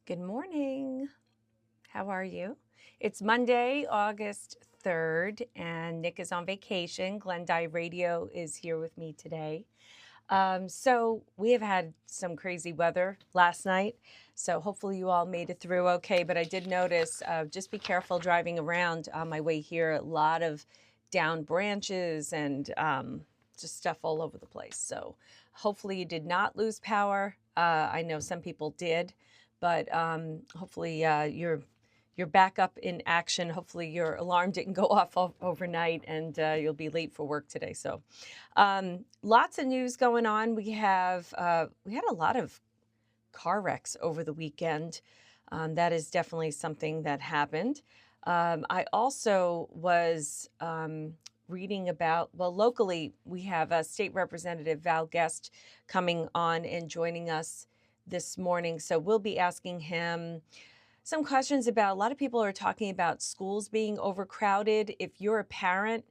Good morning. How are you? It's Monday, August 3rd, and Nick is on vacation. Glendive Radio is here with me today. So we have had some crazy weather last night. So hopefully you all made it through okay. But I did notice, just be careful driving around on my way here. A lot of down branches and just stuff all over the place. So hopefully you did not lose power. I know some people did, but hopefully you're back up in action. Hopefully your alarm didn't go off overnight and you'll be late for work today. So lots of news going on. We had a lot of car wrecks over the weekend. That is definitely something that happened. I also was reading about, well, locally, we have State Representative Val Guest coming on and joining us this morning. So we'll be asking him some questions about, a lot of people are talking about schools being overcrowded. If you're a parent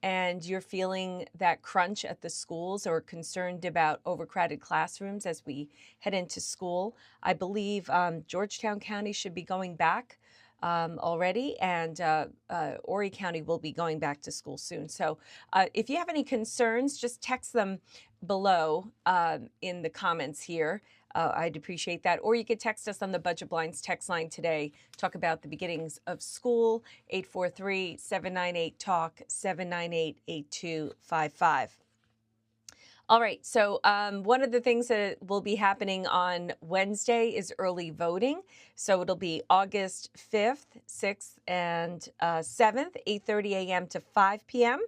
and you're feeling that crunch at the schools or concerned about overcrowded classrooms as we head into school, I believe Georgetown County should be going back already, and Horry County will be going back to school soon. So if you have any concerns, just text them below in the comments here. I'd appreciate that. Or you could text us on the Budget Blinds text line today. Talk about the beginnings of school, 843-798-TALK, 798-8255. All right, so one of the things that will be happening on Wednesday is early voting. So it'll be August 5th, 6th, and 7th, 8:30 a.m. to 5 p.m.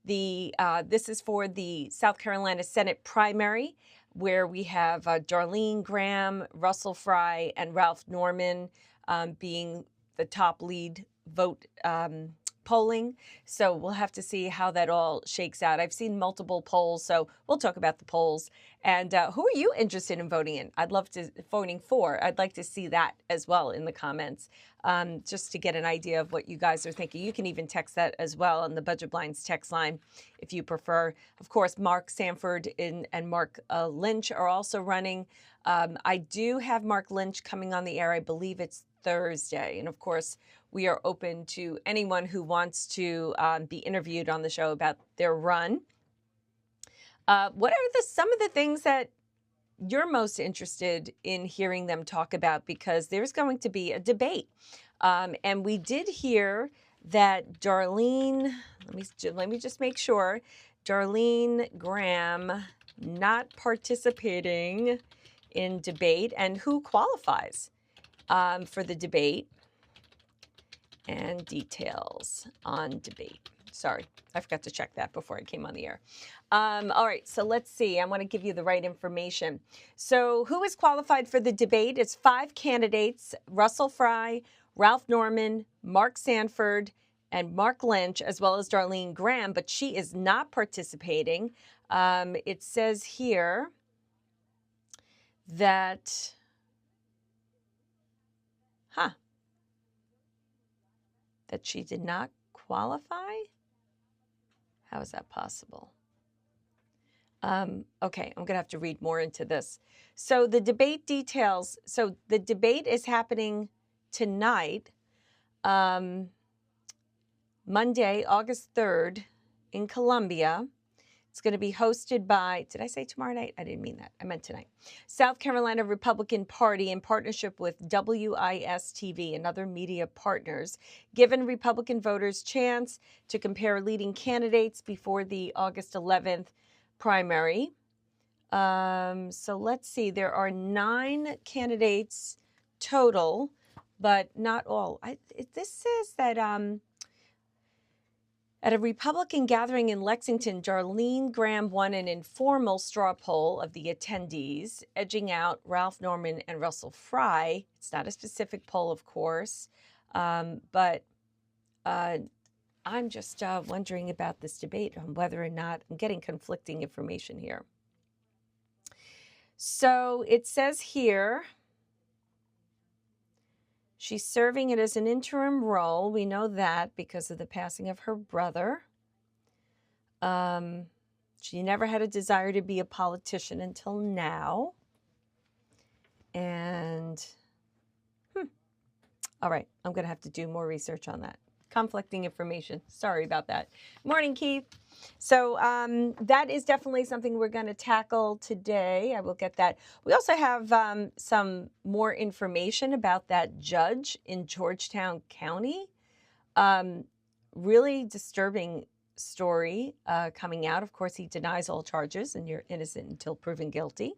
This is for the South Carolina Senate primary, where we have Darlene Graham, Russell Fry, and Ralph Norman being the top lead vote polling. So we'll have to see how that all shakes out. I've seen multiple polls, so we'll talk about the polls. And who are you interested in voting in? I'd like to see that as well in the comments, just to get an idea of what you guys are thinking. You can even text that as well on the Budget Blinds text line if you prefer. Of course, Mark Sanford and Mark Lynch are also running. I do have Mark Lynch coming on the air. I believe it's Thursday. And of course, we are open to anyone who wants to be interviewed on the show about their run. What are some of the things that you're most interested in hearing them talk about? Because there's going to be a debate. And we did hear that Darlene, let me just make sure, Darlene Graham not participating in debate, and who qualifies for the debate, and details on debate. Sorry, I forgot to check that before I came on the air. All right, so let's see. I want to give you the right information. So who is qualified for the debate? It's 5 candidates: Russell Fry, Ralph Norman, Mark Sanford, and Mark Lynch, as well as Darlene Graham, but she is not participating. It says here that, that she did not qualify? How is that possible? Okay, I'm going to have to read more into this. So the debate details. So the debate is happening tonight, Monday, August 3rd, in Columbia. It's going to be hosted by, did I say tomorrow night? I didn't mean that. I meant tonight. South Carolina Republican Party, in partnership with WIS-TV and other media partners, giving Republican voters chance to compare leading candidates before the August 11th primary. So let's see. There are 9 candidates total, but not all. This says that at a Republican gathering in Lexington, Darlene Graham won an informal straw poll of the attendees, edging out Ralph Norman and Russell Fry. It's not a specific poll, of course, but I'm just wondering about this debate on whether or not I'm getting conflicting information here. So it says here, she's serving it as an interim role. We know that because of the passing of her brother. She never had a desire to be a politician until now. And All right, I'm going to have to do more research on that. Conflicting information. Sorry about that. Morning, Keith. So that is definitely something we're going to tackle today. I will get that. We also have some more information about that judge in Georgetown County. Really disturbing story coming out. Of course, he denies all charges and you're innocent until proven guilty.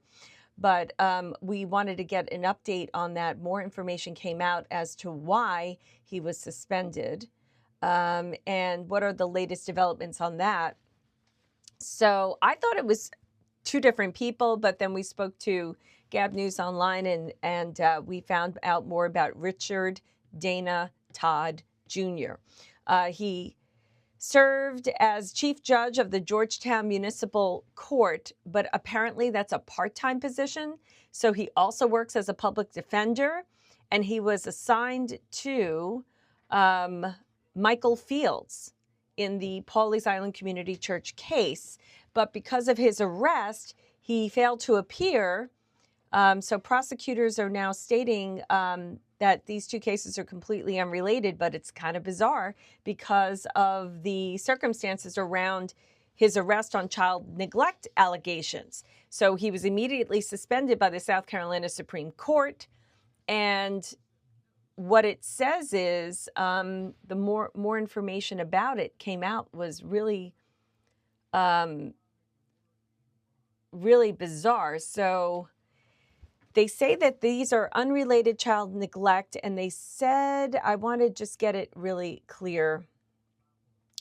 But we wanted to get an update on that. More information came out as to why he was suspended and what are the latest developments on that. So I thought it was two different people, but then we spoke to Gab News Online and we found out more about Richard Dana Todd Jr. He served as chief judge of the Georgetown Municipal Court, but apparently that's a part-time position. So he also works as a public defender, and he was assigned to Michael Fields in the Pawleys Island Community Church case. But because of his arrest, he failed to appear. So prosecutors are now stating that these two cases are completely unrelated, but it's kind of bizarre because of the circumstances around his arrest on child neglect allegations. So he was immediately suspended by the South Carolina Supreme Court. And what it says is the more information about it came out was really, really bizarre. So they say that these are unrelated child neglect, and they said, I want to just get it really clear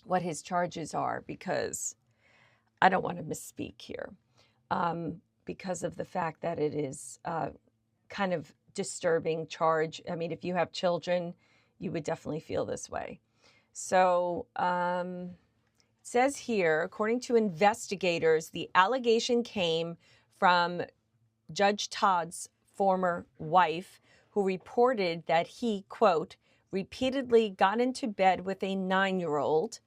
what his charges are because I don't want to misspeak here because of the fact that it is kind of disturbing charge. I mean, if you have children, you would definitely feel this way. So it says here, according to investigators, the allegation came from Judge Todd's former wife, who reported that he, quote, repeatedly got into bed with a 9-year-old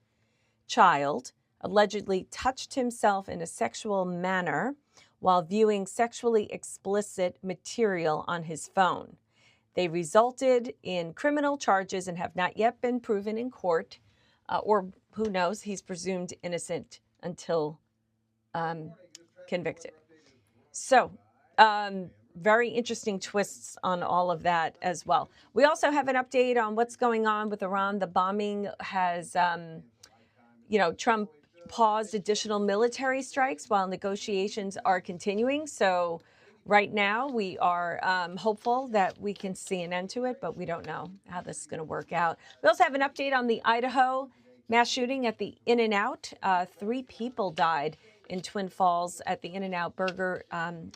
child, allegedly touched himself in a sexual manner while viewing sexually explicit material on his phone. They resulted in criminal charges and have not yet been proven in court, or who knows, he's presumed innocent until convicted. So, very interesting twists on all of that as well. We also have an update on what's going on with Iran. The bombing has, Trump paused additional military strikes while negotiations are continuing. So right now we are hopeful that we can see an end to it, but we don't know how this is going to work out. We also have an update on the Idaho mass shooting at the In-N-Out. 3 people died in Twin Falls at the In-N-Out Burger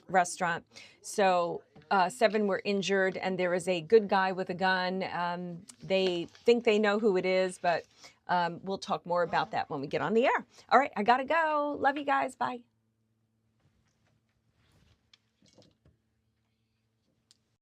restaurant. So 7 were injured, and there is a good guy with a gun. They think they know who it is, but we'll talk more about that when we get on the air. All right, I gotta go. Love you guys. Bye.